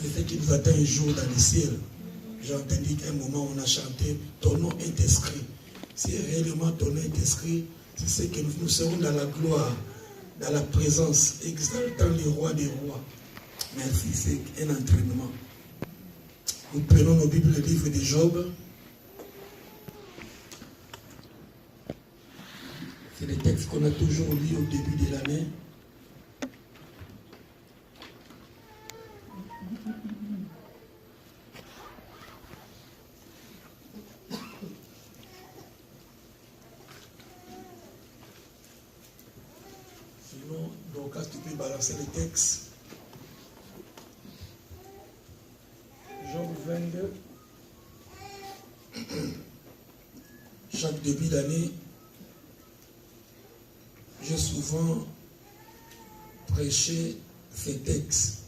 Et ce qui nous attend un jour dans le ciel. J'ai entendu qu'à un moment on a chanté ton nom est inscrit. Si réellement ton nom est inscrit, c'est ce que nous serons dans la gloire, dans la présence, exaltant les rois des rois. Merci, c'est un entraînement. Nous prenons nos Bibles, le livre de Job. C'est le texte qu'on a toujours lu au début de l'année. Sinon, donc, tu peux balancer le texte. Job 22. Chaque début d'année, j'ai souvent prêché ces textes.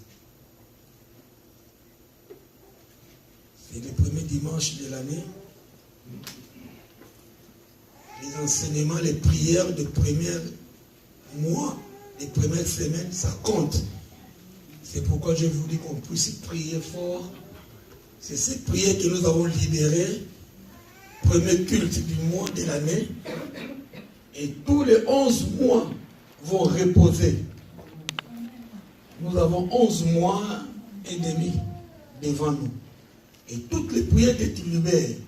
C'est le premier dimanche de l'année. Les enseignements, les prières de premiers mois, les premières semaines, ça compte. C'est pourquoi je vous dis qu'on puisse prier fort. C'est ces prières que nous avons libérées, premier culte du mois de l'année. Et tous les 11 mois vont reposer. Nous avons 11 mois et demi devant nous. Et toutes les prières que tu libères,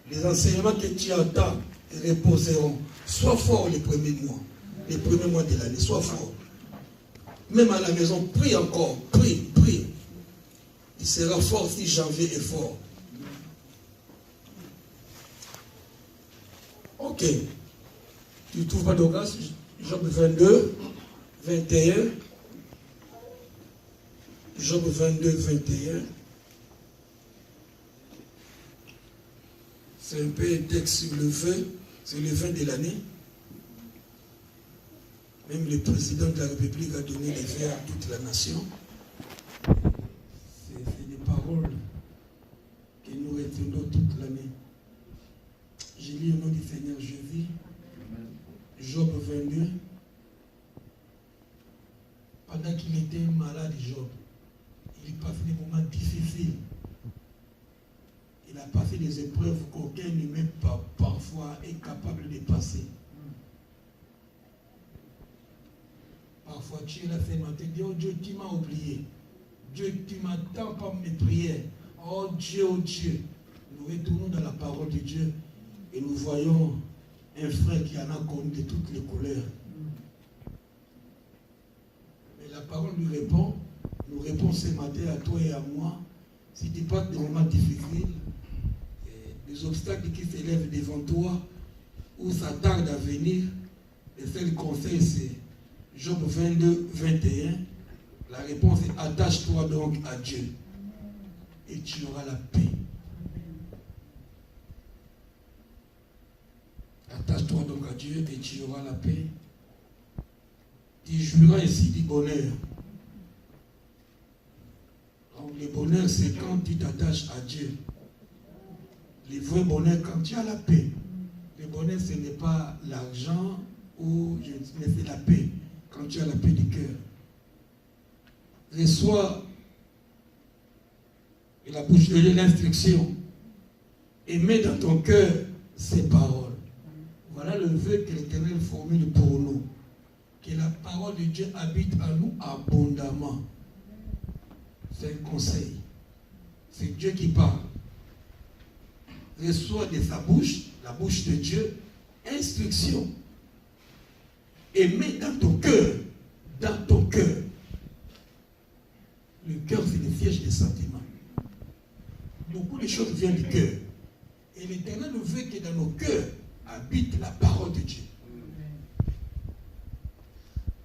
les enseignements que tu entends, reposeront. Sois fort les premiers mois de l'année, sois fort. Même à la maison, prie encore, prie. Il sera fort si janvier est fort. Ok. Tu ne trouves pas de grâce? Job 22, 21. Job 22, 21. C'est un peu un texte sur le vin, c'est le vin de l'année. Même le président de la République a donné les vins à toute la nation. C'est des paroles que nous retenons toute l'année. J'ai lu au nom du Seigneur Jésus. Job 22. Pendant qu'il était malade, Job, il passait des moments difficiles. Il a passé des épreuves qu'aucun humain parfois est capable de passer. Parfois tu es là ce matin, dis, oh Dieu, tu m'as oublié. Dieu, tu m'attends pas mes prières. Oh Dieu, nous retournons dans la parole de Dieu et nous voyons un frère qui en a connu de toutes les couleurs. Mais la parole nous répond ce matin à toi et à moi. Si tu passes des moments difficiles, des obstacles qui s'élèvent devant toi, ou ça tarde à venir, le seul conseil c'est Job 22, 21. La réponse est attache-toi donc à Dieu et tu auras la paix. Attache-toi donc à Dieu et tu auras la paix. Tu jouiras ici du bonheur. Donc le bonheur, c'est quand tu t'attaches à Dieu. Le vrai bonheur, quand tu as la paix. Le bonheur, ce n'est pas l'argent, mais c'est la paix. Quand tu as la paix du cœur. Reçois de la bouche de Dieu l'instruction. Et mets dans ton cœur ces paroles. Voilà le vœu que l'Éternel formule pour nous. Que la parole de Dieu habite en nous abondamment. C'est un conseil. C'est Dieu qui parle. Reçois de sa bouche, la bouche de Dieu, instruction. Et mets dans ton cœur. Le cœur, c'est le siège des sentiments. Beaucoup de choses viennent du cœur. Et l'Éternel nous veut que dans nos cœurs habite la parole de Dieu.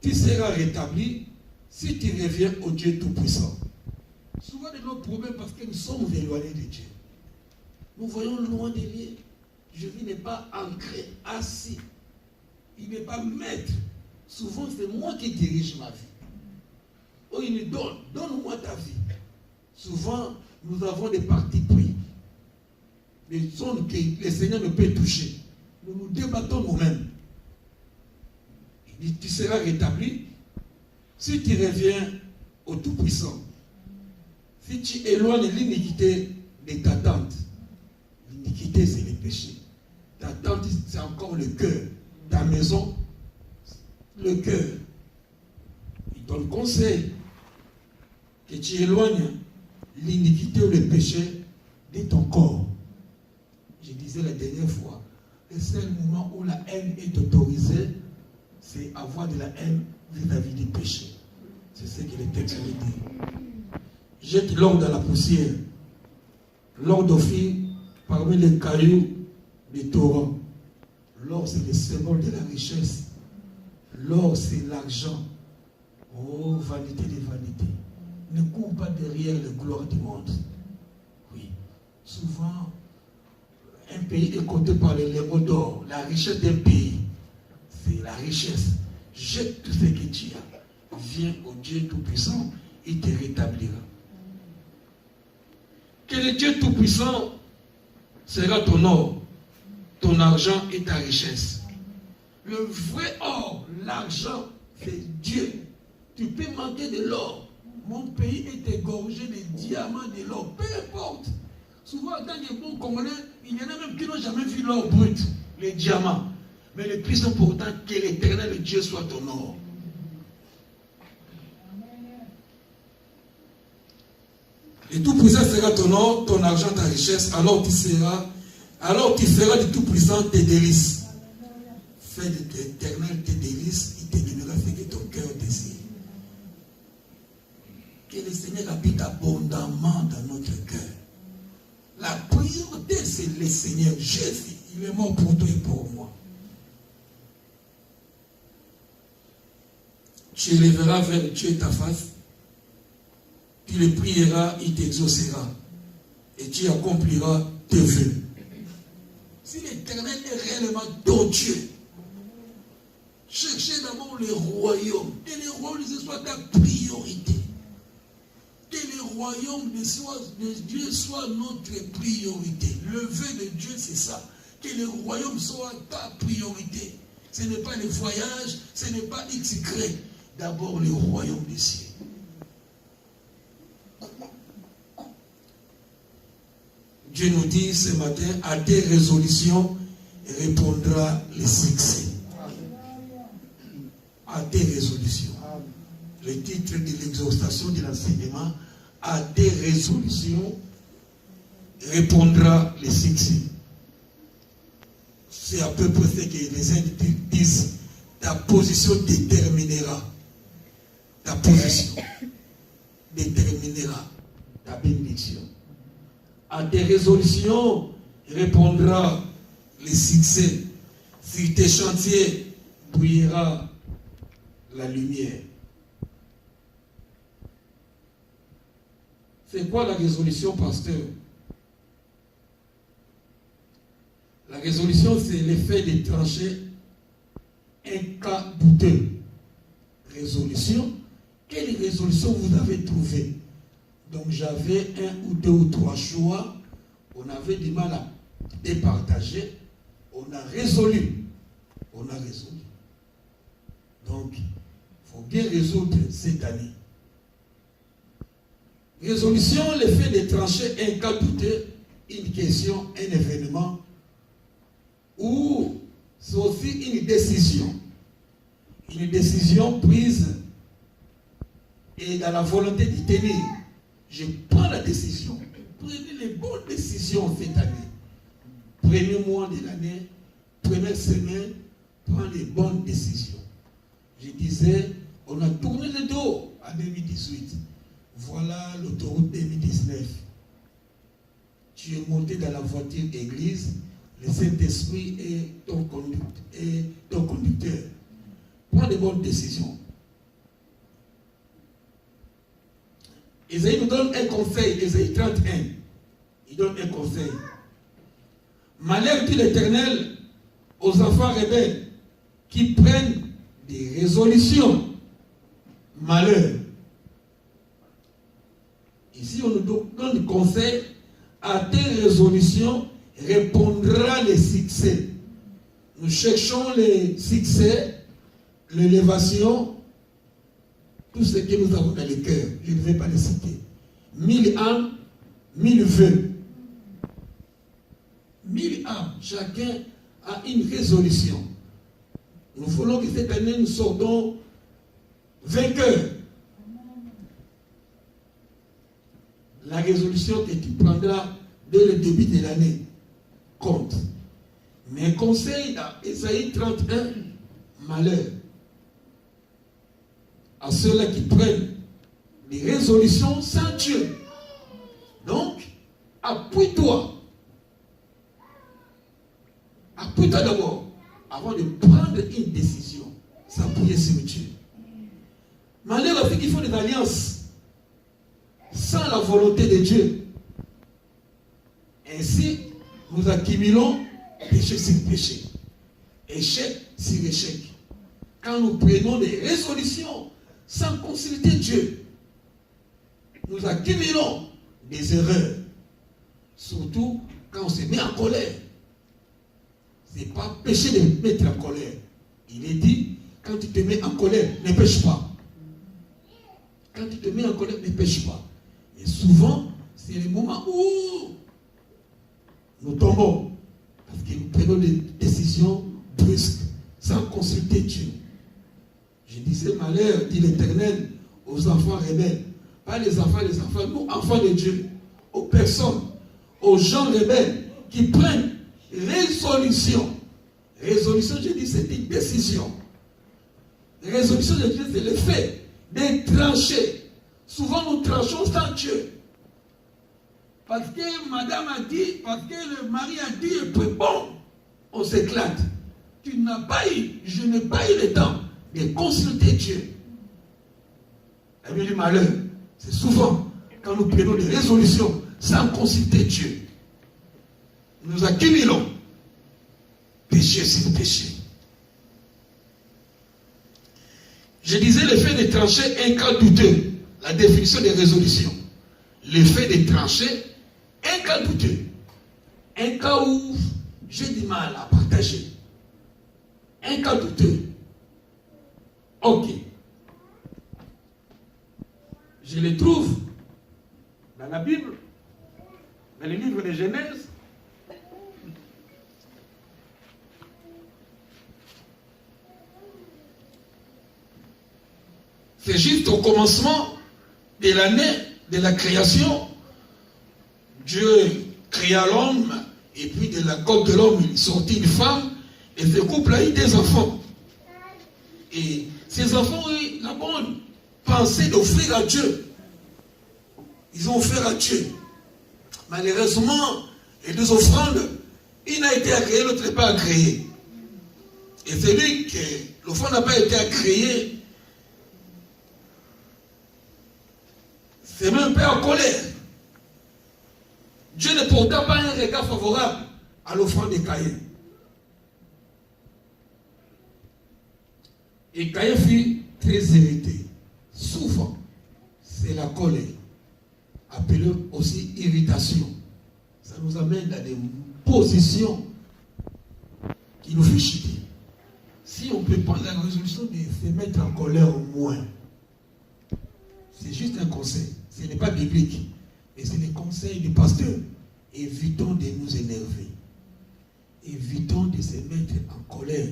Tu seras rétabli si tu reviens au Dieu Tout-Puissant. Souvent de nos problèmes parce que nous sommes éloignés de Dieu. Nous voyons loin de lui. Jésus n'est pas ancré, assis. Il n'est pas maître. Souvent, c'est moi qui dirige ma vie. Oh, il nous donne-moi ta vie. Souvent, nous avons des partis pris. Des zones que le Seigneur ne peut toucher. Nous nous débattons nous-mêmes. Il dit, tu seras rétabli si tu reviens au Tout-Puissant. Si tu éloignes l'iniquité de ta tente, l'iniquité c'est le péché. Ta tente c'est encore le cœur. Ta maison, le cœur. Il donne conseil que tu éloignes l'iniquité ou le péché de ton corps. Je disais la dernière fois, le seul moment où la haine est autorisée, c'est avoir de la haine vis-à-vis du péché. C'est ce que le texte veut dire. Jette l'or dans la poussière. L'or d'Ophir parmi les cailloux des torrents. L'or, c'est le symbole de la richesse. L'or, c'est l'argent. Oh, vanité des vanités. Ne cours pas derrière la gloire du monde. Oui. Souvent, un pays est compté par les lémaux d'or. La richesse d'un pays, c'est la richesse. Jette tout ce que tu as. Viens au Dieu Tout-Puissant, il te rétablira. Que le Dieu Tout-Puissant sera ton or, ton argent et ta richesse. Le vrai or, l'argent, c'est Dieu. Tu peux manquer de l'or. Mon pays est égorgé de diamants, de l'or. Peu importe. Souvent, dans les bons Congolais, il y en a même qui n'ont jamais vu l'or brut, les diamants. Mais le plus important, que l'Éternel Dieu soit ton or. Le Tout-Puissant sera ton or, ton argent, ta richesse, alors tu feras du Tout-Puissant tes délices. Fais de l'Éternel tes délices, il te donnera ce que ton cœur désire. Que le Seigneur habite abondamment dans notre cœur. La priorité, c'est le Seigneur Jésus. Il est mort pour toi et pour moi. Tu élèveras vers Dieu ta face. Tu le prieras, il t'exaucera. Et tu accompliras tes vœux. Si l'Éternel est réellement ton Dieu, cherchez d'abord le royaume. Et le royaume, ce soit ta priorité. Que le royaume de Dieu soit notre priorité. Le vœu de Dieu, c'est ça. Que le royaume soit ta priorité. Ce n'est pas le voyage, ce n'est pas XY. D'abord le royaume des cieux. Dieu nous dit ce matin, à tes résolutions répondra le succès. À tes résolutions. Le titre de l'exhortation de l'enseignement, à tes résolutions répondra le succès. C'est à peu près ce que les Indiens disent. Ta position déterminera. Ta position déterminera ta bénédiction. À tes résolutions répondra le succès. Sur tes chantiers brillera la lumière. C'est quoi la résolution, pasteur? La résolution, c'est l'effet de trancher un cas douteux. Résolution. Quelle résolution vous avez trouvée? Donc j'avais un ou deux ou trois choix. On avait du mal à départager. On a résolu. Donc, il faut bien résoudre cette année. Résolution, le fait de trancher un cas douteux, une question, un événement, ou c'est aussi une décision. Une décision prise et dans la volonté d'y tenir. Je prends la décision. Prenez les bonnes décisions cette année. Premier mois de l'année, première semaine, prends les bonnes décisions. Je disais, on a tourné le dos en 2018. Voilà l'autoroute 2019. Tu es monté dans la voiture église, le Saint-Esprit est ton conducteur. Prends les bonnes décisions. Isaïe nous donne un conseil, Isaïe 31. Il donne un conseil. Malheur dit l'Éternel aux enfants rebelles qui prennent des résolutions. Malheur. Ici, on nous donne conseil. À tes résolutions répondra le succès. Nous cherchons le succès, l'élévation, tout ce que nous avons dans le cœur. Je ne vais pas les citer. 1000 âmes, 1000 vœux. 1000 âmes, chacun a une résolution. Nous voulons que cette année nous sortons vainqueurs. La résolution que tu prendras dès le début de l'année compte. Mais conseil à Ésaïe 31, malheur à ceux-là qui prennent des résolutions sans Dieu. Donc, appuie-toi. Appuie-toi d'abord avant de prendre une décision. S'appuyer sur Dieu. Malheur à ceux qui font des alliances sans la volonté de Dieu. Ainsi, nous accumulons péché sur péché, échec sur échec. Quand nous prenons des résolutions sans consulter Dieu, nous accumulons des erreurs. Surtout quand on se met en colère. Ce n'est pas péché de mettre en colère. Il est dit, quand tu te mets en colère, ne pêche pas. Quand tu te mets en colère, ne pêche pas. Et souvent, c'est le moment où nous tombons. Parce que nous prenons des décisions brusques, sans consulter Dieu. Je disais malheur, dit l'Éternel, aux enfants rebelles. Pas les enfants, nous, enfants de Dieu. Aux personnes, aux gens rebelles qui prennent résolution. Résolution, je dis, c'est une décision. Résolution, je dis, c'est le fait de trancher. Souvent, nous tranchons sans Dieu. Parce que madame a dit, parce que le mari a dit, et puis bon, on s'éclate. Tu n'as pas eu, je n'ai pas eu le temps de consulter Dieu. La vie du malheur, c'est souvent quand nous prenons des résolutions sans consulter Dieu. Nous accumulons péché sur péché. Je disais le fait de trancher un cas douteux, la définition des résolutions. Le fait de trancher un cas douteux, un cas où j'ai du mal à partager, un cas douteux. Ok. Je le trouve dans la Bible, dans le livre de Genèse. C'est juste au commencement de l'année de la création. Dieu créa l'homme, et puis de la côte de l'homme, il sortit une femme, et ce couple a eu des enfants. Et ces enfants ont eu la bonne pensée d'offrir à Dieu. Ils ont offert à Dieu. Malheureusement, les deux offrandes, une a été agréée, l'autre n'est pas agréée. Et celui que l'offrande n'a pas été agréée, c'est même un peu en colère. Dieu ne porta pas un regard favorable à l'offrande de Caïn. Et Caïn fut très irrité. Souvent, c'est la colère, appelée aussi irritation. Ça nous amène à des positions qui nous font chuter. Si on peut prendre la résolution de se mettre en colère au moins, c'est juste un conseil. Ce n'est pas biblique. Et c'est le conseil du pasteur. Évitons de nous énerver. Évitons de se mettre en colère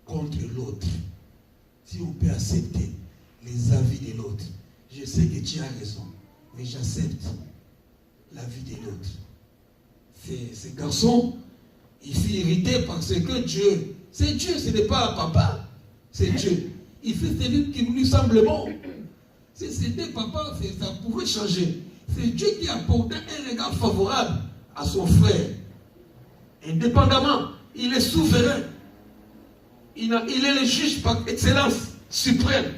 contre l'autre. Si on peut accepter les avis de l'autre. Je sais que tu as raison, mais j'accepte l'avis de l'autre. Ce garçon, il fut irrité parce que Dieu, c'est Dieu, ce n'est pas papa, c'est Dieu. Il fait celui qui lui semble bon. Si c'était papa, ça pouvait changer. C'est Dieu qui a porté un regard favorable à son frère. Indépendamment, il est souverain. Il est le juge par excellence suprême.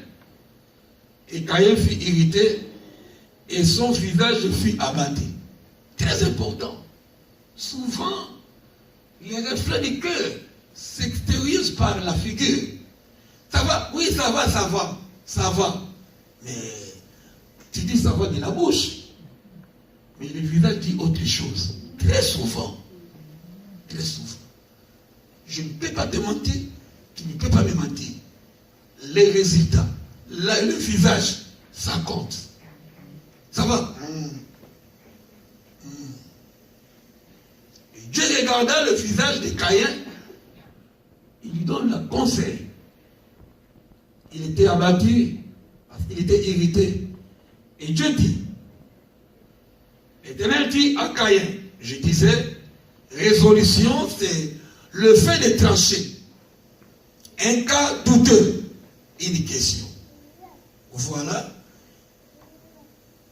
Et Caïn fut irrité et son visage fut abattu. Très important. Souvent, les reflets du cœur s'extériorisent par la figure. Ça va? Oui, ça va, ça va. Ça va. Mais tu dis ça va de la bouche. Mais le visage dit autre chose. Très souvent. Très souvent. Je ne peux pas te mentir. Tu ne peux pas me mentir. Les résultats, le visage, ça compte. Ça va? Et Dieu regarda le visage de Caïn, il lui donne le conseil. Il était abattu, parce qu'il était irrité. Et Dieu dit, l'Éternel dit à Caïn, je disais, résolution, c'est le fait de trancher un cas douteux, une question. Voilà.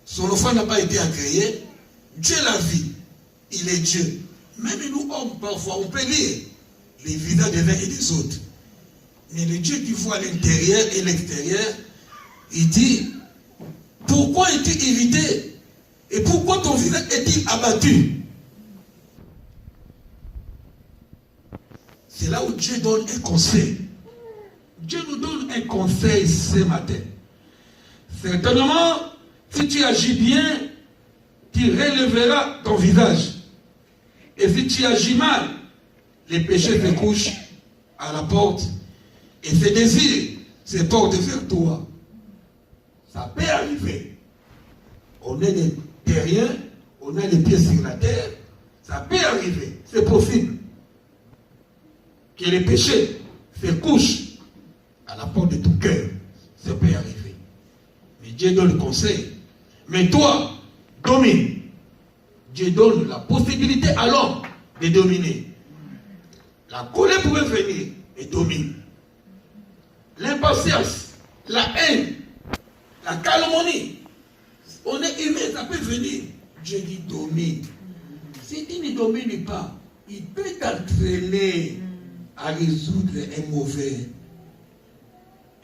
Son enfant n'a pas été agréé. Dieu l'a vu. Il est Dieu. Même nous, hommes, parfois, on peut lire les visages des uns et des autres. Mais le Dieu qui voit l'intérieur et l'extérieur, il dit, pourquoi es-tu irrité? Et pourquoi ton visage est-il abattu? C'est là où Dieu donne un conseil. Dieu nous donne un conseil ce matin. Certainement, si tu agis bien, tu relèveras ton visage. Et si tu agis mal, les péchés te couchent à la porte et ses désirs se portent vers toi. Ça peut arriver. On est des terriens, on a les pieds sur la terre. Ça peut arriver. C'est possible que les péchés se couchent à la porte de ton cœur. Ça peut arriver. Mais Dieu donne le conseil. Mais toi, domine. Dieu donne la possibilité à l'homme de dominer. La colère pouvait venir et domine. L'impatience, la haine, la calomnie. On est humain, ça peut venir. Dieu dit domine. Si tu ne domines pas, il peut t'entraîner à résoudre un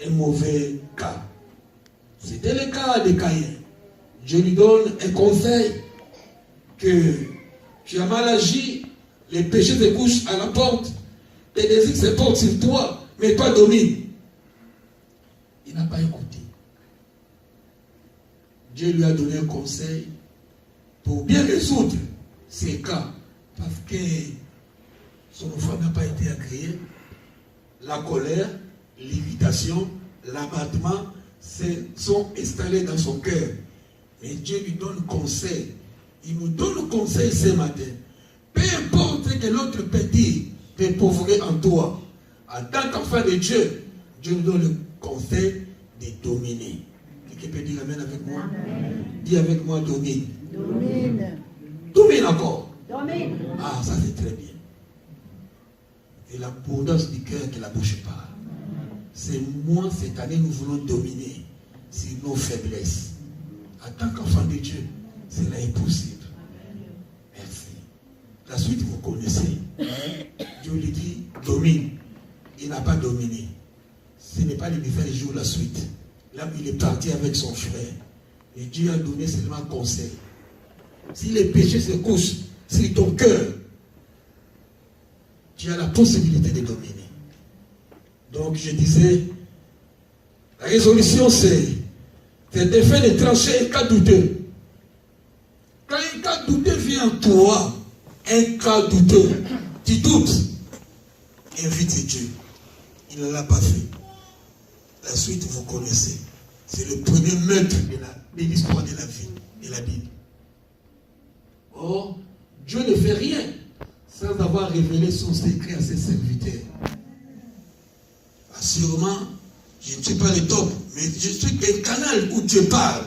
mauvais cas. C'était le cas de Caïn. Dieu lui donne un conseil que tu as mal agi, les péchés te couchent à la porte, tes désirs se portent sur toi, mais toi domine. Il n'a pas écouté. Dieu lui a donné un conseil pour bien résoudre ces cas, parce que son enfant n'a pas été agréé. La colère, l'irritation, l'abattement sont installés dans son cœur. Mais Dieu lui donne conseil. Il nous donne le conseil ce matin. Peu importe ce que l'autre peut dire, peut pauvrer en toi. En tant qu'enfant de Dieu, Dieu nous donne le conseil de dominer. Quelqu'un peut dire amen avec moi? Amen. Dis avec moi, domine. Domine. Domine encore. Domine. Ah, ça c'est très bien. Et l'abondance du cœur que la bouche parle. C'est moi, cette année, nous voulons dominer sur nos faiblesses. En tant qu'enfant de Dieu, cela est possible. Merci. La suite, vous connaissez. Dieu lui dit, domine. Il n'a pas dominé. Ce n'est pas le mauvais jour, la suite. Là, il est parti avec son frère. Et Dieu a donné seulement un conseil. Si les péchés se couchent sur ton cœur, tu as la possibilité de dominer. Donc, je disais, la résolution, c'est le fait de trancher un cas douteux. Quand un cas douteux vient en toi, un cas douteux, tu doutes, invite Dieu. Il ne l'a pas fait. La suite, vous connaissez. C'est le premier meurtre de l'histoire de la vie, de la Bible. Or, Dieu ne fait rien sans avoir révélé son secret à ses serviteurs. Assurément, je ne suis pas le top, mais je suis un canal où Dieu parle.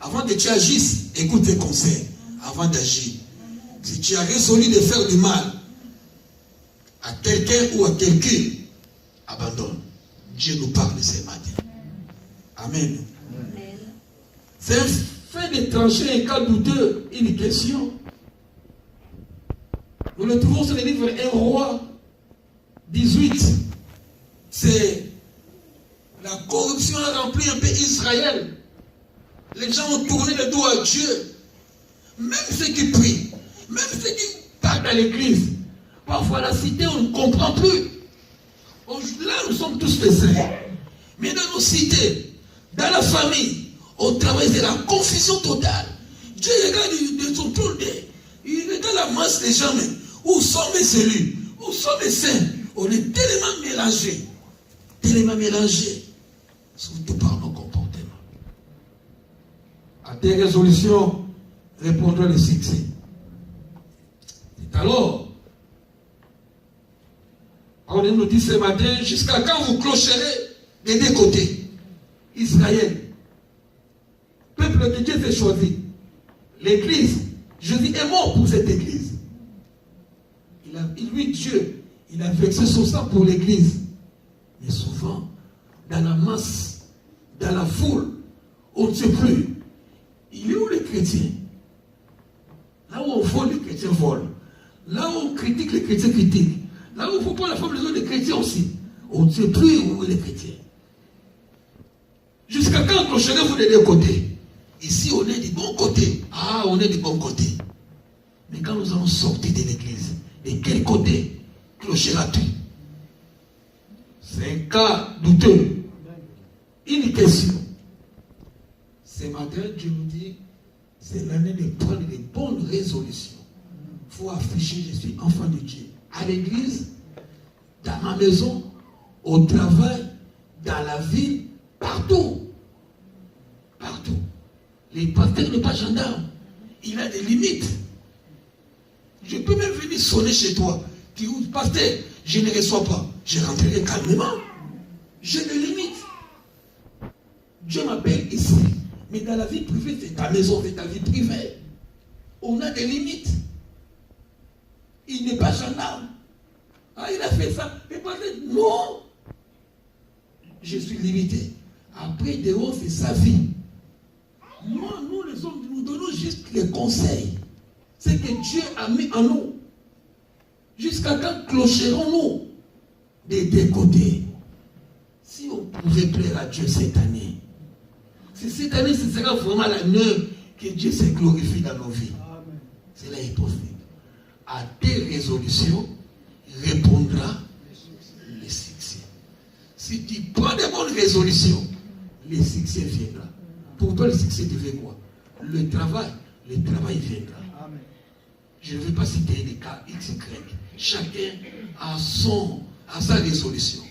Avant que tu agisses, écoute tes conseils avant d'agir. Si tu as résolu de faire du mal à quelqu'un ou à quelqu'un, abandonne. Dieu nous parle ce matin. Amen. Amen. C'est un fait de trancher un cas douteux, une question. Nous le trouvons sur le livre 1 Roi 18. C'est la corruption a rempli un peu Israël. Les gens ont tourné le dos à Dieu. Même ceux qui prient, même ceux qui parlent à l'église. Parfois la cité, on ne comprend plus. Là, nous sommes tous les saints. Mais dans nos cités, dans la famille, au travail, c'est la confusion totale. Dieu regarde de son tour il regarde la masse des gens. Où sont mes élus? Où sont mes saints? On est tellement mélangés. Tellement mélangés. Surtout par nos comportements. En tes résolutions répondront le succès. Alors, on nous dit ce matin, jusqu'à quand vous clocherez des deux côtés? Israël, peuple de Dieu s'est choisi. L'église, Jésus est mort pour cette église. Lui, Dieu, il a versé son sang pour l'église. Mais souvent, dans la masse, dans la foule, on ne sait plus. Il est où les chrétiens? Là où on vole, les chrétiens volent. Là où on critique, les chrétiens critiquent. Là où il ne faut pas la femme des autres, les chrétiens aussi. On ne sait plus où est les chrétiens. Jusqu'à quand clocherez-vous des deux côtés? Ici, on est du bon côté. Ah, on est du bon côté. Mais quand nous allons sortir de l'église, de quel côté clochera-t-il? C'est un cas douteux. Une question. Ce matin, Dieu nous dit, c'est l'année de prendre des bonnes résolutions. Il faut afficher, je suis enfant de Dieu. À l'église, dans ma maison, au travail, dans la ville, partout. Partout. Les pasteurs n'est pas gendarme. Il a des limites. Je peux même venir sonner chez toi. Tu dis, pasteur, je ne reçois pas. Je rentrerai calmement. J'ai des limites. Dieu m'appelle ici. Mais dans la vie privée, c'est ta maison, c'est ta vie privée. On a des limites. Il n'est pas gendarme. Ah, il a fait ça. Mais pasteur, non. Je suis limité. Après, dehors, c'est sa vie. Moi, nous, les hommes, nous donnons juste les conseils. C'est que Dieu a mis en nous. Jusqu'à quand clocherons-nous des deux côtés? Si on pouvait plaire à Dieu cette année, si cette année, ce sera vraiment l'année que Dieu se glorifie dans nos vies. Cela est possible. À tes résolutions répondra le succès. Si tu prends de bonnes résolutions, le succès viendra. Pour toi, le succès devient quoi? Le travail viendra. Amen. Je ne veux pas citer des cas X, Y. Chacun a sa résolution.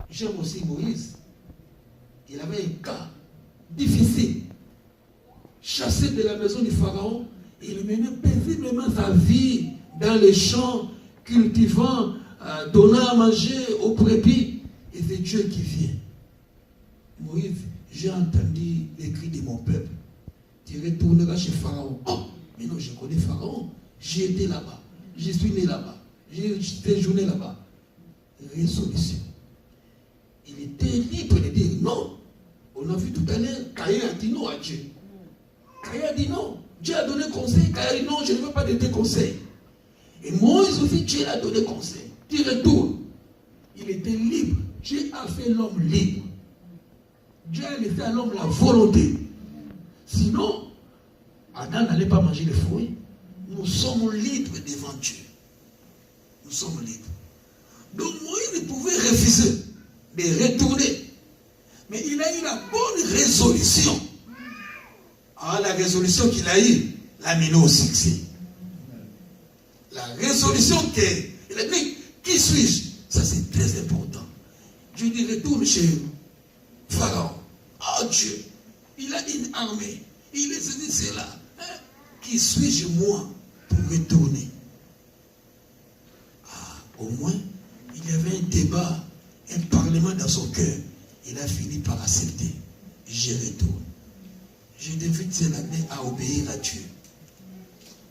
J'aime aussi Moïse. Il avait un cas difficile. Chassé de la maison du Pharaon, il menait paisiblement sa vie dans les champs, cultivant, donnant à manger aux brebis. Et c'est Dieu qui vient. Moïse, j'ai entendu les cris de mon peuple. Tu retourneras chez Pharaon. Oh, mais non, je connais Pharaon. J'ai été là-bas. Je suis né là-bas. J'ai séjourné là-bas. Résolution. Il était libre de dire non. On a vu tout à l'heure, Caïn a dit non à Dieu. Caïn a dit non. Dieu a donné conseil. Caïn a dit non, je ne veux pas de tes conseils. Et Moïse aussi, Dieu a donné conseil. Tu retournes. Il était libre. Dieu a fait l'homme libre. Dieu a laissé à l'homme la volonté. Sinon, Adam n'allait pas manger les fruits. Nous sommes libres devant Dieu. Nous sommes libres. Donc Moïse pouvait refuser de retourner. Mais il a eu la bonne résolution. Ah, la résolution qu'il a eue l'a mené au succès. La résolution qu'il a dit, qui suis-je? Ça c'est très important. Dieu dit, retourne chez Pharaon. Oh Dieu, il a une armée. Il est dit cela. Hein? Qui suis-je moi pour retourner? Ah, au moins, il y avait un débat, un parlement dans son cœur. Il a fini par accepter. Je retourne. Je t'invite cette année à obéir à Dieu.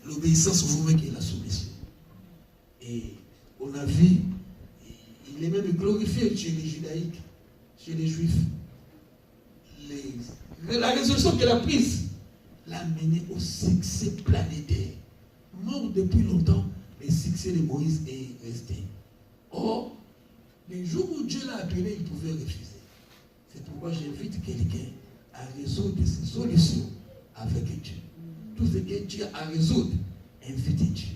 L'obéissance vous met la soumission. Et on a vu, il est même glorifié chez les judaïques, chez les juifs. La résolution qu'elle a prise l'a mené au succès planétaire. Mort depuis longtemps, le succès de Moïse est resté. Or, les jours où Dieu l'a appelé, il pouvait refuser. C'est pourquoi j'invite quelqu'un à résoudre ses solutions avec Dieu. Tout ce que Dieu a à résoudre, invite Dieu.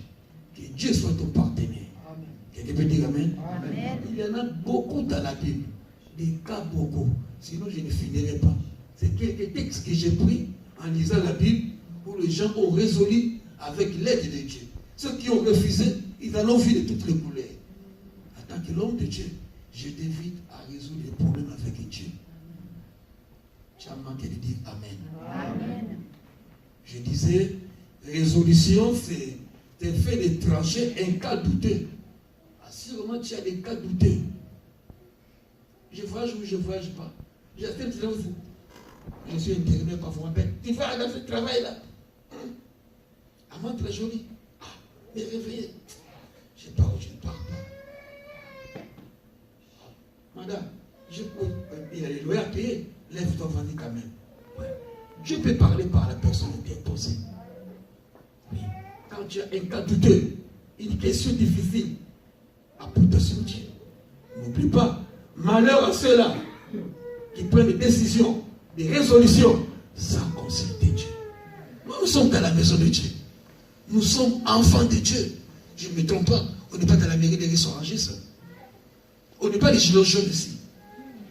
Que Dieu soit ton partenaire. Quelqu'un peut dire Amen? Amen. Il y en a beaucoup dans la Bible. Des cas beaucoup. Sinon, je ne finirai pas. C'est quelques textes que j'ai pris en lisant la Bible où les gens ont résolu avec l'aide de Dieu. Ceux qui ont refusé, ils en ont vu de toutes les couleurs. En tant que l'homme de Dieu, je t'invite à résoudre les problèmes avec Dieu. Tu as manqué de dire Amen. Amen. Je disais, résolution, c'est le fait de trancher un cas douteux. Assurément, tu as des cas douteux. Je voyage ou je ne voyage pas. Je suis intérimaire parfois. Tu vas dans ce travail-là. Amant très jolie. Ah, mais réveillez. Je pars ou je ne pars pas. Madame, il y a les loyers à payer. Lève-toi, vas-y quand même. Ouais. Je peux parler par la personne bien posée. Oui. Quand tu as un cas douteux, une question difficile, apporte sur Dieu. N'oublie pas, malheur à ceux-là qui prennent des décisions, des résolutions, sans consulter Dieu. Nous sommes dans la maison de Dieu. Nous sommes enfants de Dieu. Je ne me trompe pas. On n'est pas dans la mairie des Rissorangis. On n'est pas les gilets jaunes ici.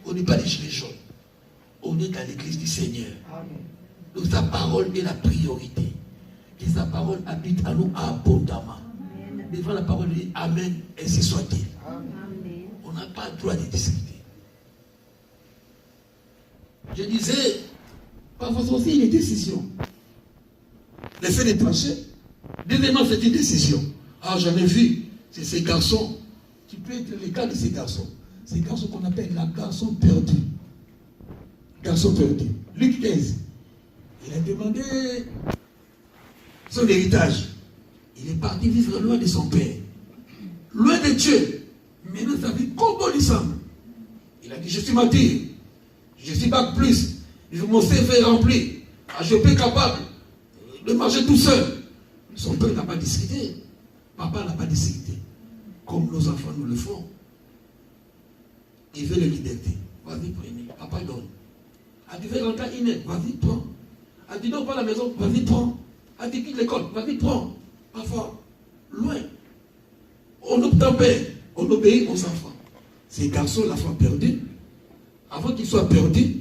On n'est pas les gilets jaunes. On est dans l'église du Seigneur. Donc sa parole est la priorité. Que sa parole habite à nous abondamment. Devant la parole, il dit Amen, ainsi soit-il. On n'a pas le droit de discuter. Je disais, parfois c'est aussi une décision. Le fait de trancher, deuxièmement, c'est une décision. Ah, j'en ai vu, c'est ces garçons. Tu peux être le cas de ces garçons. Ces garçons qu'on appelle la garçon perdu. Garçon perdu. Luc 15. Il a demandé son héritage. Il est parti vivre loin de son père. Loin de Dieu. Maintenant, sa vie combolissante. Il a dit, je suis martyr. Je suis bac plus. Mon CV est rempli. Je suis capable de marcher tout seul. Son père n'a pas discuté. Papa n'a pas discuté. Comme nos enfants nous le font. Il veut la liberté. Vas-y, prenez. Papa donne. Ah, tu veux rentrer à Inès? Vas-y, prends. Ah, tu dors pas à la maison? Vas-y, prends. Ah, tu quittes l'école? Vas-y, prends. Parfois, loin. On obtempère. On obéit aux enfants. Ces garçons, l'enfant perdu, avant qu'il soit perdu,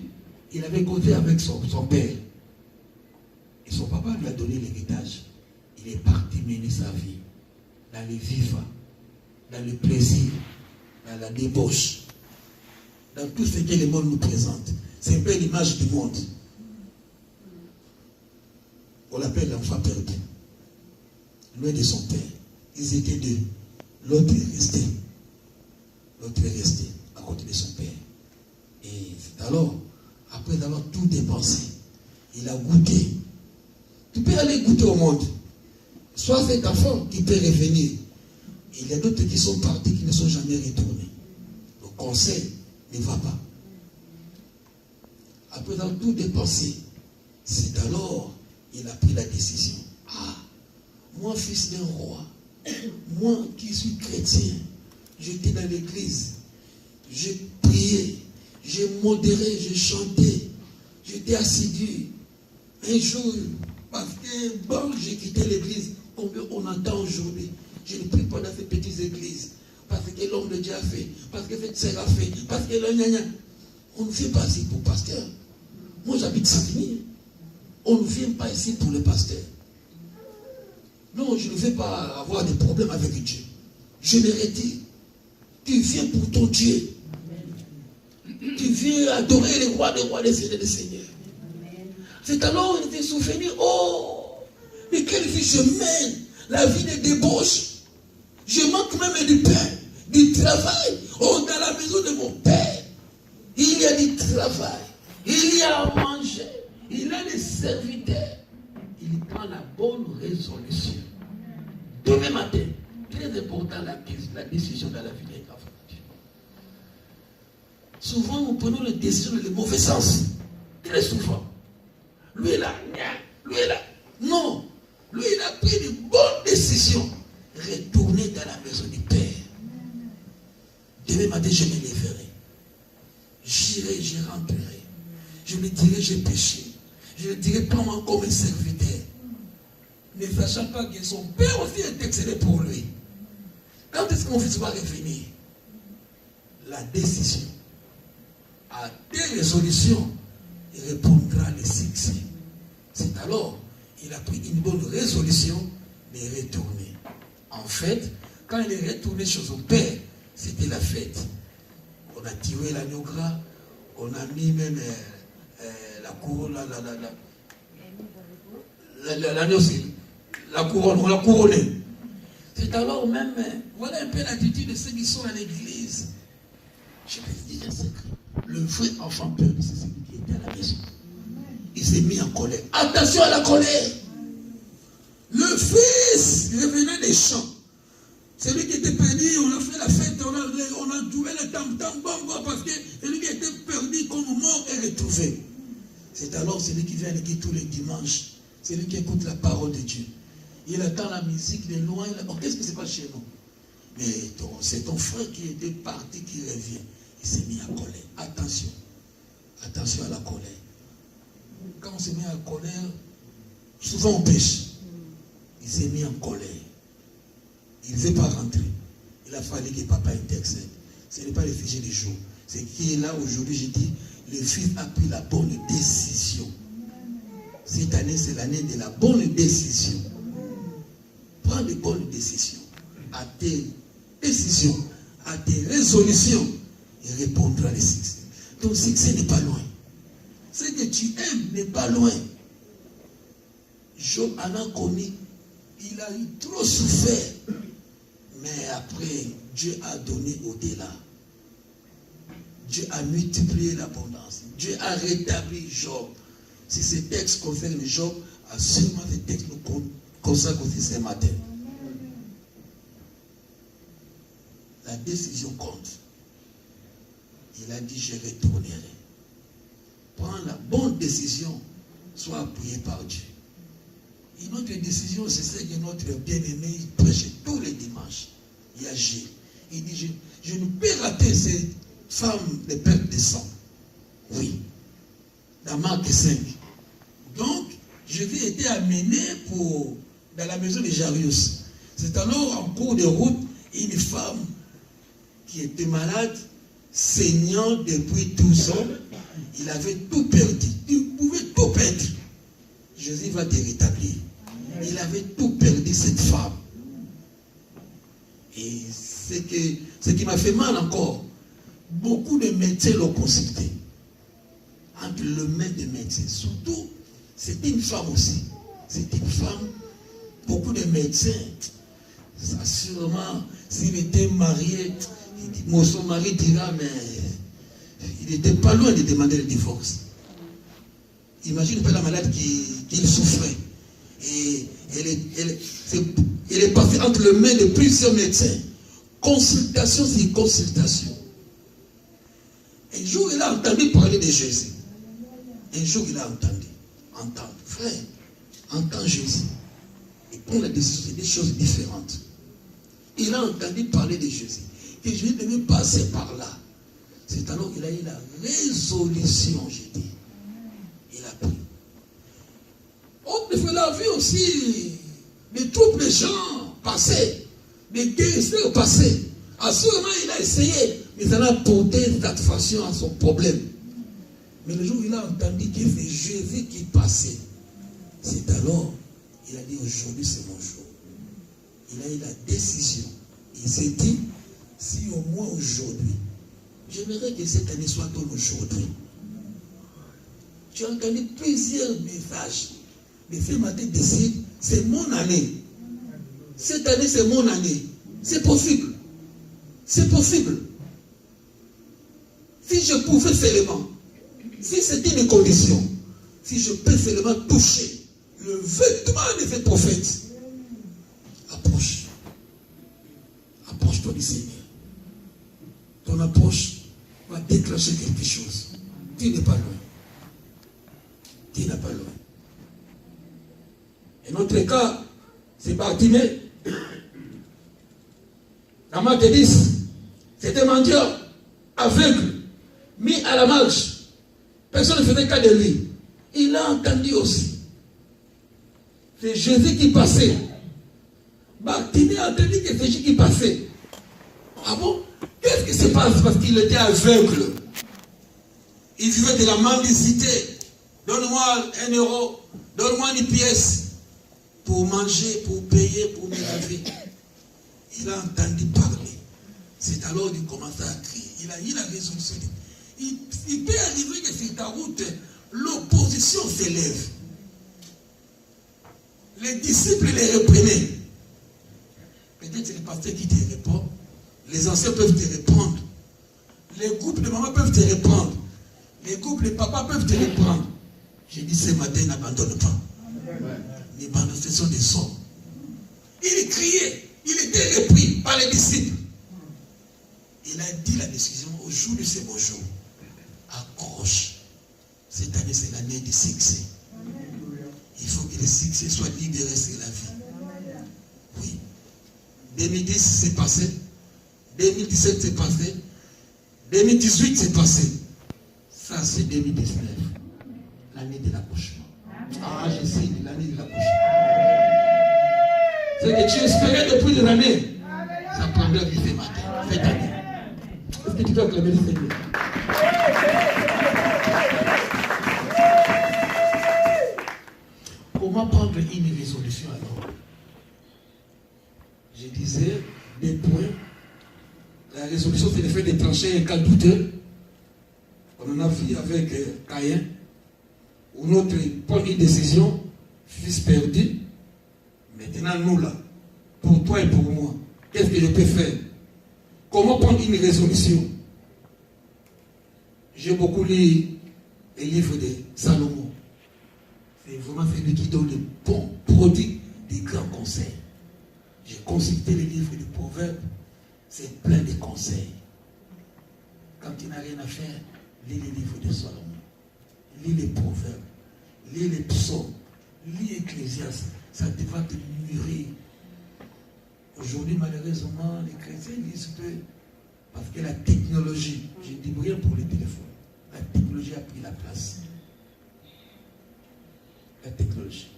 il avait causé avec son père. Et son papa lui a donné l'héritage. Il est parti mener sa vie dans les vivants, dans le plaisir, dans la débauche, dans tout ce que le monde nous présente. C'est un peu l'image du monde. On l'appelle l'enfant perdu. Loin de son père. Ils étaient deux. L'autre est resté. L'autre est resté à côté de son père. Et c'est alors, après avoir tout dépensé, il a goûté. Tu peux aller goûter au monde. Soit cet enfant qui peut revenir. Il y a d'autres qui sont partis, qui ne sont jamais retournés. Le conseil ne va pas. Après avoir tout dépensé, c'est alors il a pris la décision. Ah, moi, fils d'un roi, moi qui suis chrétien, j'étais dans l'église, j'ai prié, j'ai modéré, j'ai chanté, j'étais assidu. Un jour, parce que bon, j'ai quitté l'église, comme on entend aujourd'hui, je ne prie pas dans ces petites églises, parce que l'homme de Dieu a fait, parce que cette sœur a fait, parce que le gna. On ne vient pas ici pour pasteur. Moi, j'habite Saint-Denis. On ne vient pas ici pour le pasteur. Non, je ne veux pas avoir des problèmes avec Dieu. Je le redis. Tu viens pour ton Dieu. Tu viens adorer le roi des rois, des seigneurs des seigneurs. C'est alors il te souvenir, oh, mais quelle vie je mène, la vie de débauche. Je manque même du pain, du travail. Oh, dans la maison de mon père, il y a du travail, il y a à manger, il a des serviteurs. Il prend la bonne résolution. Demain matin, très important la décision dans la vie des enfants. Souvent, nous prenons les décisions dans le mauvais sens. Très souvent. Lui est là, lui est là. Non. Lui, il a pris de bonnes décisions. Retourner dans la maison du Père. Demain matin, je me lèverai. J'irai, je rentrerai. Je lui dirai, j'ai péché. Je lui dirai, prends-moi comme un serviteur. Ne sachant pas que son père aussi est excellent pour lui. Quand est-ce que mon fils va revenir? La décision. À des résolutions, il répondra le succès. C'est alors, il a pris une bonne résolution de retourner. En fait, quand il est retourné chez son père, c'était la fête. On a tiré l'agneau gras, on a mis même la la couronne, on l'a couronné. C'est alors même, voilà un peu l'attitude de ceux qui sont à l'église. Je vais dire un secret. Le vrai enfant perdu, c'est celui qui était à la maison. Il s'est mis en colère. Attention à la colère. Le fils revenait des champs. Celui qui était perdu, on a fait la fête, on a trouvé le tam-tam, parce que celui qui était perdu comme mort est retrouvé. C'est alors celui qui vient à l'église tous les dimanches, celui qui écoute la parole de Dieu. Il attend la musique de loin, qu'est-ce qui se passe chez nous? Mais c'est ton frère qui était parti, qui revient. Il s'est mis en colère. Attention. Attention à la colère. Quand on se met en colère, souvent on pêche. Il s'est mis en colère. Il ne veut pas rentrer. Il a fallu que papa intercède. Ce n'est pas le sujet du jour. C'est qui est là aujourd'hui, j'ai dit, le fils a pris la bonne décision. Cette année, c'est l'année de la bonne décision. Prends de bonnes décisions. À tes décisions, à tes résolutions, et répondra le succès. Ton succès n'est pas loin. Ce que tu aimes n'est pas loin. Job en a connu. Il a eu trop souffert. Mais après, Dieu a donné au-delà. Dieu a multiplié l'abondance. Dieu a rétabli Job. Si ces textes concernent Job, assurément ces textes nous consacrent aussi ce matin. La décision compte. Il a dit, je retournerai. Prends la bonne décision, sois appuyé par Dieu. Et notre décision, c'est celle que notre bien-aimé prêche tous les dimanches. Il agit. Il dit, je ne peux rater cette femme de perte de sang. Oui. Dans Marc 5. Donc, je vais être amené dans la maison de Jairus. C'est alors en cours de route, une femme qui était malade, saignant depuis 12 ans, il avait tout perdu. Il pouvait tout perdre. Jésus va te rétablir. Il avait tout perdu, cette femme. Et ce qui m'a fait mal encore, beaucoup de médecins l'ont consulté. Entre le maître des médecins, surtout, c'était une femme aussi. C'était une femme, beaucoup de médecins. Ça, sûrement, s'il était marié, son mari dira, mais il n'était pas loin de demander le divorce. Imagine pas la malade qu'il souffrait. Et elle est passée entre les mains de plusieurs médecins. Consultation sur consultation. Un jour, il a entendu parler de Jésus. Un jour, il a entendu. Entendre. Frère, entends Jésus. Et prends la décision, c'est des choses différentes. Il a entendu parler de Jésus. Et Jésus devait passer par là. C'est alors qu'il a eu la résolution, j'ai dit. Il a pris. On a vu aussi des troubles de gens passés, des guérisseurs passés. Assurément, il a essayé, mais ça n'a porté satisfaction à son problème. Mais le jour où il a entendu que c'est Jésus qui passait, c'est alors, il a dit aujourd'hui c'est mon jour. Il a eu la décision. Il s'est dit, si au moins aujourd'hui, j'aimerais que cette année soit ton aujourd'hui. Tu as entendu plusieurs messages. Mais ce matin décide, c'est mon année. Cette année, c'est mon année. C'est possible. C'est possible. Si je pouvais seulement, si c'était une condition, si je peux seulement toucher le vêtement de ce prophète, approche. Approche-toi du Seigneur. Ton approche va déclencher quelque chose. Tu n'es pas loin. Tu n'es pas loin. Et notre cas, c'est Bartimée. Dans Marc 10, c'était mendiant, aveugle, mis à la marche. Personne ne faisait cas de lui. Il a entendu aussi. C'est Jésus qui passait. Bartimée a entendu que c'est Jésus qui passait. Ah bon? Qu'est-ce qui se passe? Parce qu'il était aveugle. Il vivait de la mendicité. Donne-moi 1 euro, donne-moi une pièce pour manger, pour payer, pour me laver. Il a entendu parler. C'est alors qu'il commença à crier. Il a eu la résolution. Il peut arriver que sur ta route, l'opposition s'élève. Les disciples les reprenaient. Peut-être c'est le pasteur qui te répond. Les anciens peuvent te répondre. Les groupes de mamans peuvent te répondre. Les groupes de papas peuvent te répondre. J'ai dit ce matin, n'abandonne pas. N'abandonne, ce sont des hommes. Il criait. Il était repris par les disciples. Il a dit la décision au jour de ce beau jour. Accroche. Cette année, c'est l'année du succès. Il faut que le succès soit libéré sur la vie. Oui. 2010, c'est passé. 2017, c'est passé. 2018, c'est passé. Ça, c'est 2019. L'année de l'accouchement. Ah, je sais, l'année de l'accouchement. C'est que tu espérais depuis des années. Ça prendra vie ce matin, cette année. Est-ce que tu peux acclamer le Seigneur? Comment prendre une résolution alors? Je disais, des points. La résolution, c'est le fait de trancher un cas douteux. On en a vu avec Caïn. Où notre prend une décision, fils perdu. Maintenant, nous là, pour toi et pour moi, qu'est-ce que je peux faire? Comment prendre une résolution? J'ai beaucoup lu les livres de Salomon. C'est vraiment celui qui donne le bon produit des grands conseils. J'ai consulté les livres de Proverbes, c'est plein de conseils. Quand tu n'as rien à faire, lis les livres de Salomon. Lis les Proverbes, lis les psaumes, lis Ecclésiaste. Ça devra te mûrir. Aujourd'hui, malheureusement, les chrétiens disent que, parce que la technologie, je dis rien pour les téléphones, la technologie a pris la place. La technologie.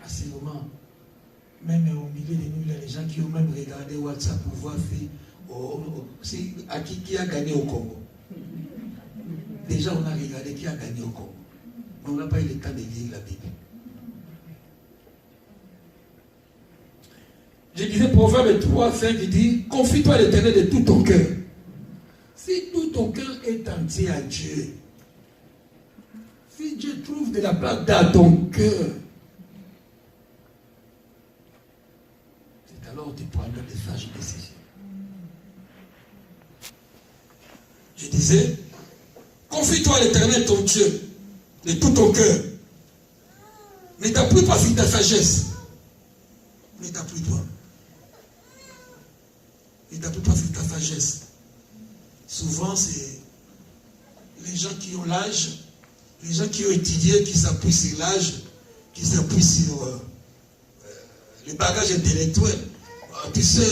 À ce moment, même au milieu de nous, il y a des gens qui ont même regardé WhatsApp pour voir si à qui a gagné au Congo. Déjà, on a regardé qui a gagné au Congo. Mais on n'a pas eu le temps de lire la Bible. Je disais Proverbe 3, 5, il dit, confie-toi à l'Éternel de tout ton cœur. Si tout ton cœur est entier à Dieu, si Dieu trouve de la place dans ton cœur, c'est alors que tu prendras des sages décisions. Je disais, confie-toi à l'Éternel ton Dieu, de tout ton cœur. Ne t'appuie pas sur ta sagesse. Ne t'appuie pas. Ne t'appuie pas sur ta sagesse. Souvent, c'est les gens qui ont l'âge, les gens qui ont étudié, qui s'appuient sur l'âge, qui s'appuient sur les bagages intellectuels. Tu sais,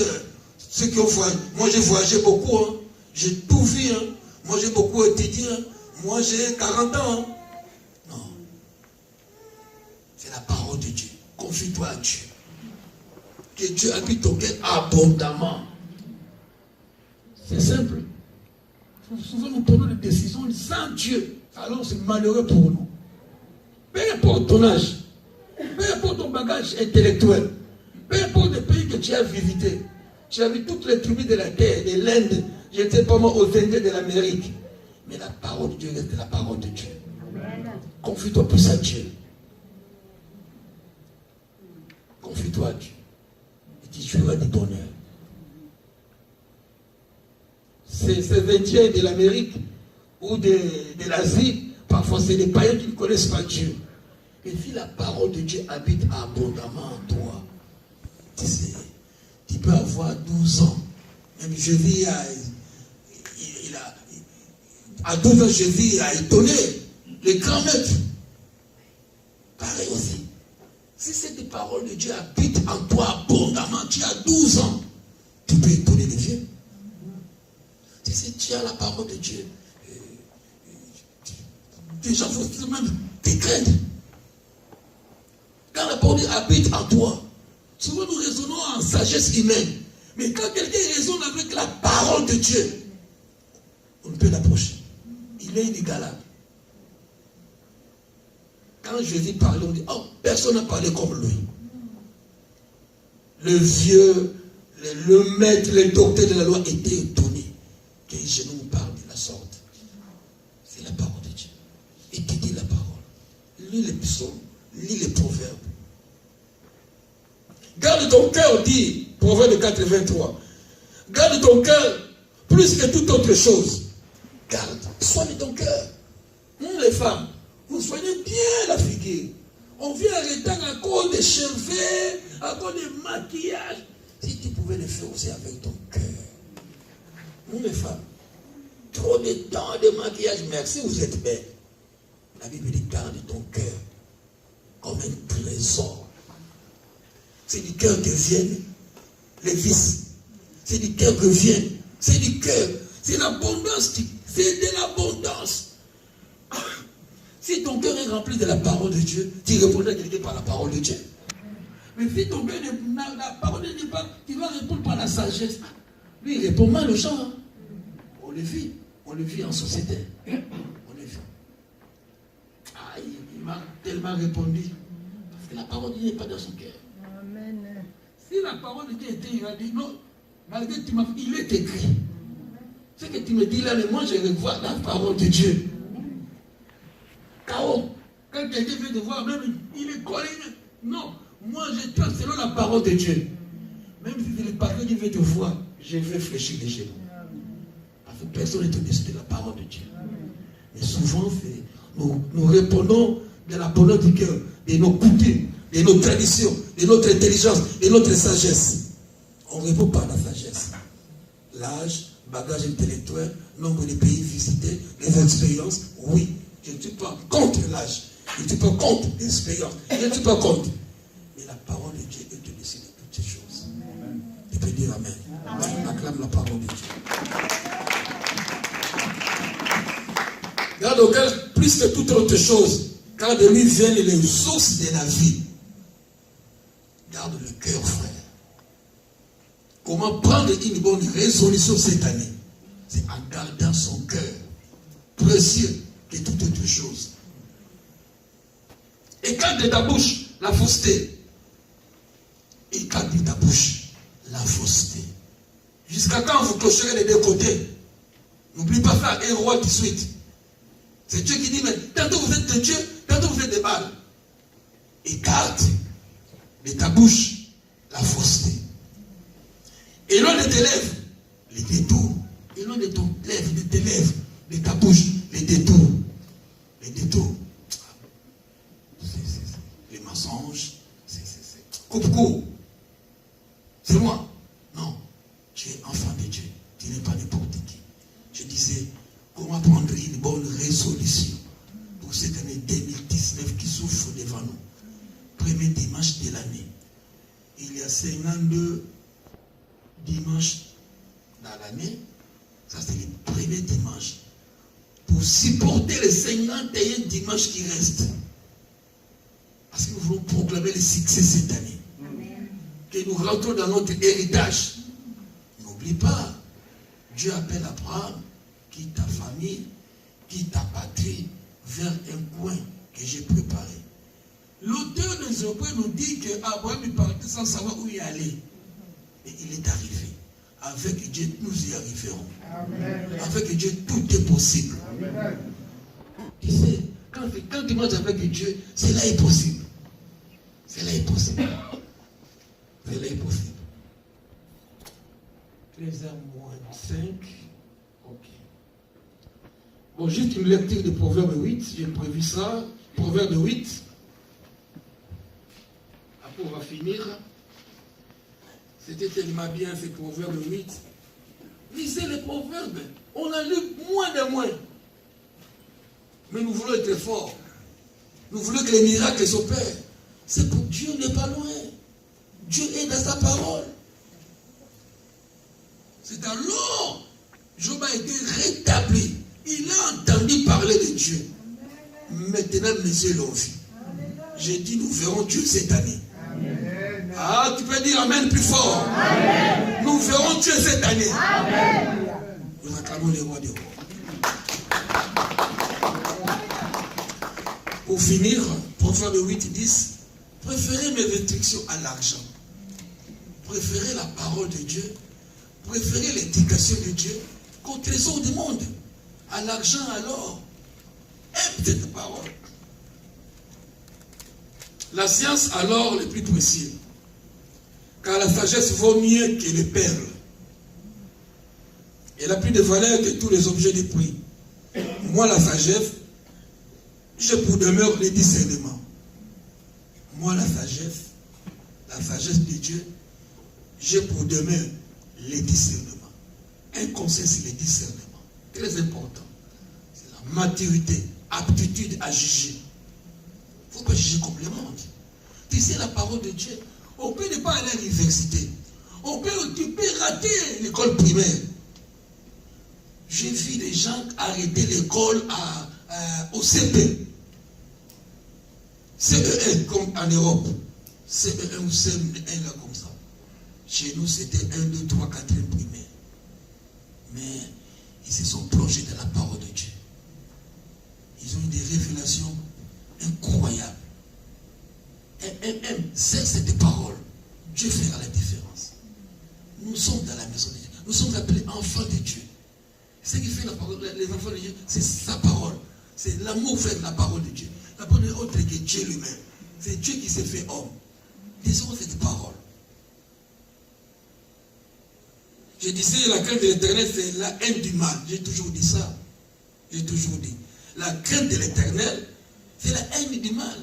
ceux qui ont voyagé, moi j'ai voyagé beaucoup, hein. J'ai tout vu, hein. Moi j'ai beaucoup étudié, hein. Moi j'ai 40 ans. Hein. Non. C'est la parole de Dieu. Confie-toi à Dieu. Que Dieu habite ton cœur abondamment. C'est simple. Souvent nous prenons des décisions sans Dieu. Alors c'est malheureux pour nous. Peu importe ton âge, peu importe ton bagage intellectuel, peu importe le pays que tu as visité, tu as vu toutes les tribus de la terre, de l'Inde, je ne sais pas moi, aux Indiens de l'Amérique. Mais la parole de Dieu reste la parole de Dieu. Confie-toi plus à Dieu. Confie-toi à Dieu. Et tu auras du bonheur. Ces Indiens de l'Amérique ou de l'Asie, parfois c'est les païens qui ne connaissent pas Dieu. Et si la parole de Dieu habite abondamment en toi, tu sais, tu peux avoir 12 ans. Même Jésus à 12 ans, Jésus a étonné les grands maîtres. Pareil aussi. Si cette parole de Dieu habite en toi abondamment, tu as 12 ans, tu peux étonner les vieux. Si tu as la parole de Dieu, les gens vont même te craindre. Quand la parole de Dieu habite en toi, souvent nous raisonnons en sagesse humaine. Mais quand quelqu'un raisonne avec la parole de Dieu, on peut l'approcher. Il est inégalable. Quand Jésus parlait, on dit, oh, personne n'a parlé comme lui. Le vieux, le maître, le docteur de la loi étaient étonnés qu'un genou parle de la sorte. C'est la parole de Dieu. Et lis les psaumes, lis les proverbes. Garde ton cœur, dit Proverbe 83. Garde ton cœur plus que toute autre chose. Garde, soigne ton cœur. Nous les femmes, vous soignez bien la figure. On vient arrêter à cause des cheveux, à cause des maquillages. Si tu pouvais le faire aussi avec ton cœur. Nous les femmes, trop de temps de maquillage, merci, vous êtes belles. La Bible dit garde ton cœur comme un trésor. C'est du cœur que viennent les vices. C'est du cœur que viennent. C'est du cœur. C'est l'abondance. C'est de l'abondance. Si ton cœur est rempli de la parole de Dieu, tu répondras à quelqu'un par la parole de Dieu. Mais si ton cœur la parole de Dieu n'est pas, tu vas répondre par la sagesse. Lui, il répond mal aux gens. Hein. On le vit. On le vit en société. On le vit. Ah, il m'a tellement répondu. Parce que la parole de Dieu n'est pas dans son cœur. Amen. Si la parole de Dieu était, il a dit non, malgré que il est écrit. Ce que tu me dis là, mais moi je revois la parole de Dieu. Quand quelqu'un veut te voir, même il est collé. Non, moi je traite selon la parole de Dieu. Même si c'est le parole qui veut te voir, je vais fléchir les genoux. Parce que personne n'est au-dessus de la parole de Dieu. Mais souvent, nous répondons de la parole du cœur, de nos coutumes, de nos traditions, de notre intelligence, de notre sagesse. On répond par la sagesse. L'âge, bagage intellectuel, nombre de pays visités, les expériences, oui. Je ne suis pas contre l'âge. Je ne suis pas contre l'expérience. Je ne suis pas contre. Mais la parole de Dieu est au-dessus de toutes ces choses. Amen. Tu peux dire Amen. Amen. Acclame la parole de Dieu. Garde au cœur plus que toute autre chose, car de lui viennent les sources de la vie. Garde le cœur, frère. Comment prendre une bonne résolution cette année? C'est en gardant son cœur précieux que toute autre chose. Écarte de ta bouche la fausseté. Écarte de ta bouche la fausseté. Jusqu'à quand vous clocherez les deux côtés? N'oublie pas faire un roi tout de suite. C'est Dieu qui dit, mais tantôt vous êtes de Dieu, tantôt vous êtes de Baal. Écarte de ta bouche la fausseté. Et loin de tes lèvres, les détours. Et loin de ton lèvre, de tes lèvres, de ta bouche, les détours. Les détours. Les mensonges. Coupe-coupe. C'est moi. Non. Tu es enfant de Dieu. Tu n'es pas n'importe qui. Je disais, comment prendre une bonne résolution pour cette année 2019 qui souffre devant nous. Premier dimanche de l'année. Il y a 52 dimanches dans l'année. Ça, c'est le premier dimanche. Pour supporter les 51 dimanches qui restent. Parce que nous voulons proclamer le succès cette année. Amen. Que nous rentrons dans notre héritage. N'oublie pas, Dieu appelle Abraham, quitte ta famille, quitte ta patrie, vers un coin que j'ai préparé. L'auteur des Hébreux nous dit qu'Abraham est parti sans savoir où il allait. Et il est arrivé. Avec Dieu, nous y arriverons. Amen. Avec Dieu, tout est possible. Amen. Tu sais, quand tu marches avec Dieu, cela est possible. Cela est possible. Cela est possible. 13h-5. Ok. Bon, juste une lecture de Proverbe 8. J'ai prévu ça. Proverbe 8. Après, on va finir. C'était tellement bien ce Proverbe 8. Lisez les proverbes. On a lu moins de moins. Mais nous voulons être forts. Nous voulons que les miracles s'opèrent. C'est pour Dieu n'est pas loin. Dieu est dans sa parole. C'est alors Job a été rétabli. Il a entendu parler de Dieu. Maintenant, mes yeux l'ont vu. J'ai dit, nous verrons Dieu cette année. Amen. Ah, tu peux dire Amen plus fort. Amen. Nous verrons Dieu cette année. Amen. Nous acclamons les rois des rois. Pour finir, Proverbe 8-10, préférez mes restrictions à l'argent. Préférez la parole de Dieu. Préférez l'éducation de Dieu qu'au trésor du monde. À l'argent alors. Aime cette parole. La science alors le plus précieux, car la sagesse vaut mieux que les perles. Elle a plus de valeur que tous les objets de prix. Moi, la sagesse, j'ai pour demeure le discernement. Moi, la sagesse de Dieu, j'ai pour demeure le discernement. Un conseil, c'est le discernement. Très important. C'est la maturité, aptitude à juger. Il ne faut pas juger comme le monde. Tu sais la parole de Dieu. On peut ne pas aller à l'université. Tu peux rater l'école primaire. J'ai vu des gens arrêter l'école au CP. CE1 comme en Europe. CE1 ou CM1 là comme ça. Chez nous c'était 1, 2, 3, 4 primaire. Mais ils se sont plongés dans la parole de Dieu. Ils ont eu des révélations incroyables. C'est cette parole. Dieu fera la différence. Nous sommes dans la maison de Dieu. Nous sommes appelés enfants de Dieu. Ce qui fait la parole, les enfants de Dieu, c'est sa parole. C'est l'amour vers la parole de Dieu. La parole est autre que Dieu lui-même. C'est Dieu qui s'est fait homme. Disons cette parole. Je disais, la crainte de l'éternel, c'est la haine du mal. J'ai toujours dit ça. J'ai toujours dit. La crainte de l'éternel, c'est la haine du mal.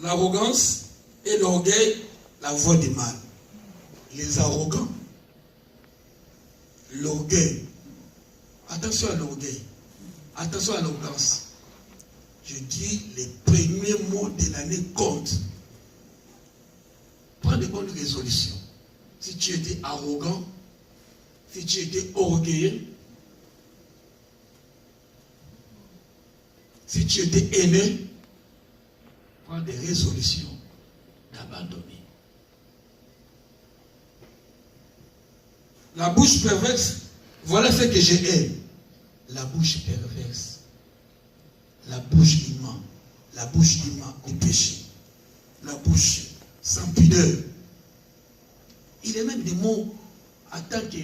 L'arrogance et l'orgueil, la voie du mal. Les arrogants, l'orgueil. Attention à l'orgueil. Attention à l'arrogance. Je dis, les premiers mots de l'année comptent. Prends de bonnes résolutions. Si tu étais arrogant, si tu étais orgueilleux, si tu étais haineux, prends des résolutions d'abandonner. La bouche perverse, voilà ce que j'ai aimé. La bouche perverse, la bouche qui ment, la bouche qui ment au péché, la bouche sans pudeur. Il y a même des mots, en tant que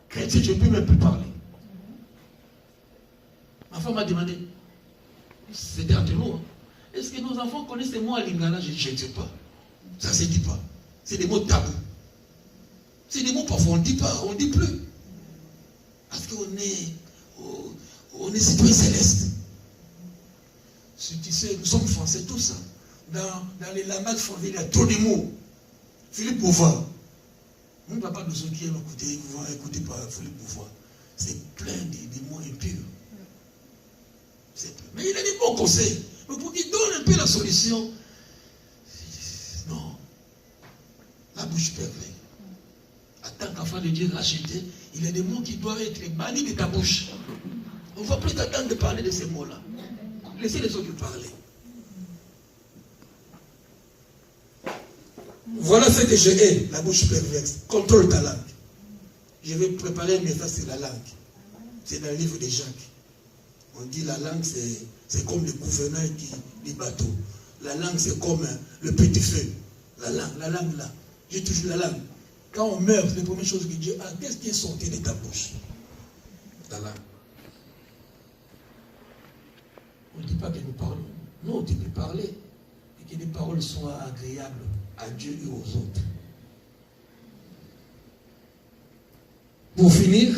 chrétien, je ne peux même plus parler. Ma femme m'a demandé, c'était entre nous, hein, est-ce que nos enfants connaissent ces mots à Lingala? Je ne sais pas. Ça ne se dit pas. C'est des mots tabous. C'est des mots parfois on ne dit pas, on ne dit plus. Parce qu'on est citoyen céleste. Tu sais, nous sommes français, tout ça. Dans les langages français, il y a trop de mots. Philippe Bouvard. Mon papa nous qui aime écouter, vous va écouter par Philippe Bouvard. C'est plein de mots impurs. Mais il a des bons conseils. Mais pour qu'il donne un peu la solution, non. La bouche perverse. En tant qu'enfant de Dieu racheté, il y a des mots qui doivent être bannis de ta bouche. On ne va plus t'attendre de parler de ces mots-là. Laissez les autres parler. Voilà ce que je hais, la bouche perverse. Contrôle ta langue. Je vais préparer un message sur la langue. C'est dans le livre de Jacques. On dit la langue, c'est comme le gouvernail du bateau. La langue, c'est comme le petit feu. La langue là. J'ai toujours la langue. Quand on meurt, c'est la première chose que Dieu a. Qu'est-ce qui est sorti de ta bouche? La langue. On ne dit pas que nous parlons. Non, tu peux parler. Et que les paroles soient agréables à Dieu et aux autres. Pour finir,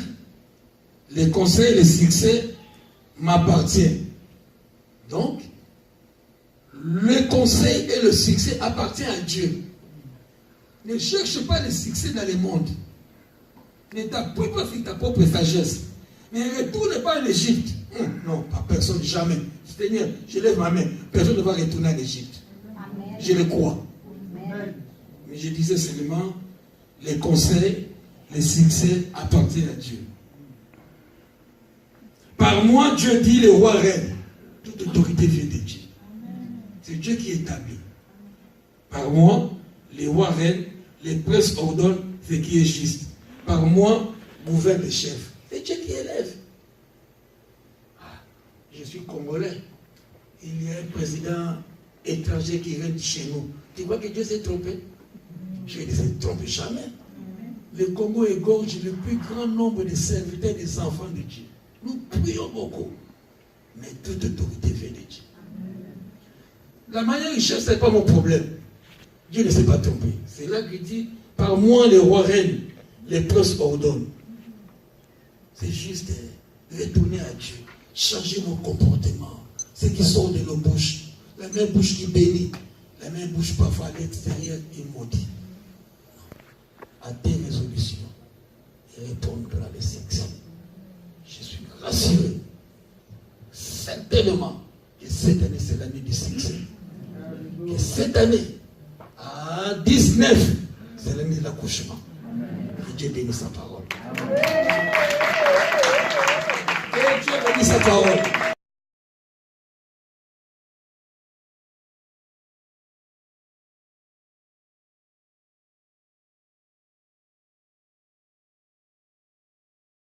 les conseils et les succès m'appartiennent. Donc, le conseil et le succès appartiennent à Dieu. Ne cherche pas le succès dans le monde. Ne t'appuie pas sur ta propre sagesse. Ne retourne pas en Égypte. Non, pas personne, jamais. Seigneur, je lève ma main. Personne ne va retourner en Égypte. Je le crois. Amen. Mais je disais seulement, les conseils, les succès appartiennent à Dieu. Par moi, Dieu dit, le roi règne. Toute autorité vient de Dieu. C'est Dieu qui établit. Par moi, les rois règnent, les princes ordonnent ce qui est juste. Par moi, gouverne les chefs. C'est Dieu qui élève. Je suis congolais. Il y a un président étranger qui règne chez nous. Tu vois que Dieu s'est trompé? Dieu ne s'est trompé jamais. Le Congo égorge le plus grand nombre de serviteurs des enfants de Dieu. Nous prions beaucoup. Mais toute autorité vient de Dieu. La manière il cherche, ce n'est pas mon problème. Dieu ne s'est pas trompé. C'est là qu'il dit, par moi les rois règnent, les princes ordonnent. C'est juste retourner à Dieu, changer mon comportement. Ce qui sort de nos bouches, la même bouche qui bénit, la même bouche parfois à l'extérieur qui maudit. À tes résolutions et répondre à les succès. Je suis rassuré, certainement, que cette année c'est l'année du succès. Que cette année, à 19, c'est l'année de l'accouchement. Que Dieu bénisse sa parole. Que Dieu bénisse sa parole.